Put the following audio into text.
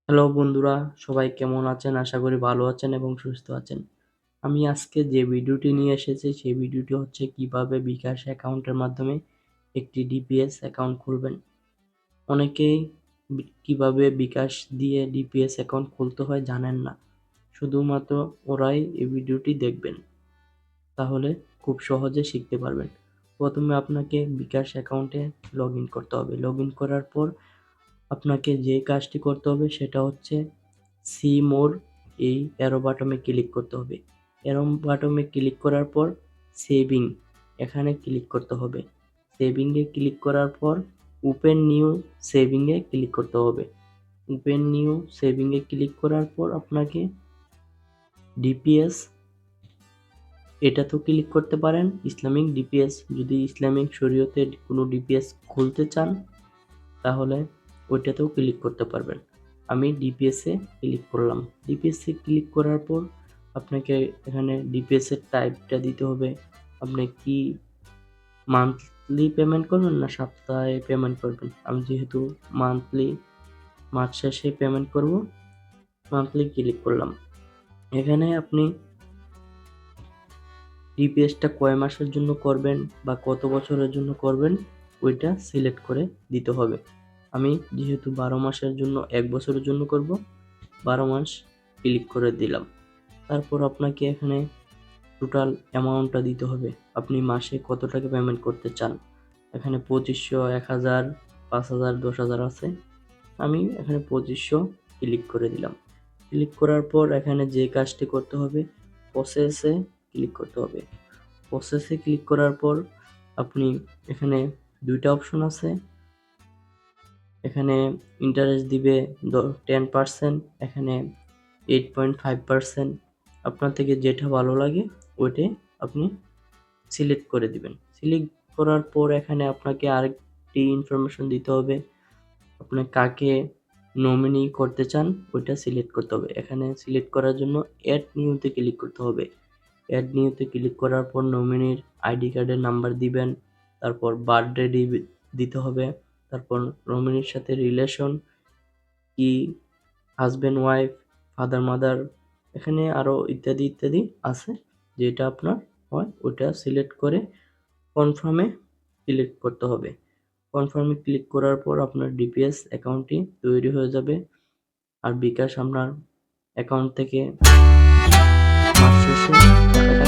Hello বন্ধুরা, সবাই কেমন আছেন? আশা করি ভালো আছেন এবং সুস্থ আছেন। আমি আজকে যে ভিডিওটি নিয়ে এসেছি সেই ভিডিওটি হচ্ছে কিভাবে বিকাশ অ্যাকাউন্টের মাধ্যমে একটি ডিপিএস অ্যাকাউন্ট খুলবেন। অনেকেই কিভাবে বিকাশ দিয়ে ডিপিএস অ্যাকাউন্ট খুলতে হয় জানেন না। শুধুমাত্র ওরাই এই ভিডিওটি দেখবেন। তাহলে খুব সহজে শিখতে পারবেন। প্রথমে আপনাকে বিকাশ অ্যাকাউন্টে লগইন করতে হবে। লগইন করার পর আপনাকে যে কাজটি করতে হবে সেটা হচ্ছে সি মোর এই অ্যারো বাটনে ক্লিক করতে হবে। অ্যারো বাটনে ক্লিক করার পর সেভিং এখানে ক্লিক করতে হবে। সেভিংয়ে ক্লিক করার পর ওপেন নিউ সেভিংয়ে ক্লিক করতে হবে। ওপেন নিউ সেভিংয়ে ক্লিক করার পর আপনাকে ডিপিএস এটাতেও ক্লিক করতে পারেন। ইসলামিক ডিপিএস যদি ইসলামিক শরীয়তে কোনো ডিপিএস খুলতে চান তাহলে ওইটাতেও ক্লিক করতে পারবেন। আমি ডিপিএসে ক্লিক করলাম। ডিপিএসে ক্লিক করার পর আপনাকে এখানে ডিপিএসের টাইপটা দিতে হবে। আপনি কি মান্থলি পেমেন্ট করবেন না সপ্তাহে পেমেন্ট করবেন? আমি যেহেতু মান্থলি মাস শেষে পেমেন্ট করব, মান্থলি ক্লিক করলাম। এখানে আপনি ডিপিএসটা কয় মাসের জন্য করবেন বা কত বছরের জন্য করবেন ওইটা সিলেক্ট করে দিতে হবে। আমি যেহেতু 12 মাসের জন্য 1 বছরের জন্য করব, 12 মাস ক্লিক করে দিলাম। তারপর আপনাকে এখানে টোটাল অ্যামাউন্টটা দিতে হবে। আপনি মাসে কত টাকা পেমেন্ট করতে চান। এখানে 2500, 1000, 5000, 10000 আছে। আমি এখানে 2500 ক্লিক করে দিলাম। ক্লিক করার পর এখানে যে কাজটি করতে হবে প্রসেসে ক্লিক করতে হবে। প্রসেসে ক্লিক করার পর আপনি এখানে 2টা অপশন আছে। এখানে ইন্টারেস্ট দিবে 10%, এখানে 8.5%। আপনার থেকে যেটা ভালো লাগে ওইটাই আপনি সিলেক্ট করে দিবেন। সিলেক্ট করার পর এখানে আপনাকে আরেকটি ইনফরমেশন দিতে হবে। আপনি কাকে নমিনি করতে চান ওইটা সিলেক্ট করতে হবে। এখানে সিলেক্ট করার জন্য অ্যাড নিউতে ক্লিক করতে হবে। অ্যাড নিউতে ক্লিক করার পর নমিনির আইডি কার্ডের নাম্বার দিবেন, তারপর বার্থডে দিতে হবে, তারপর নমিনির সাথে রিলেশন কি, হাজব্যান্ড ওয়াইফ, ফাদার মাদার, এখানে আরও ইত্যাদি ইত্যাদি আছে। যেটা আপনার হয় ওটা সিলেক্ট করে কনফার্মে ক্লিক করতে হবে। কনফার্মে ক্লিক করার পর আপনার ডিপিএস অ্যাকাউন্টটি তৈরি হয়ে যাবে। আর বিকাশ আপনার অ্যাকাউন্ট থেকে মাস শেষে টাকাটা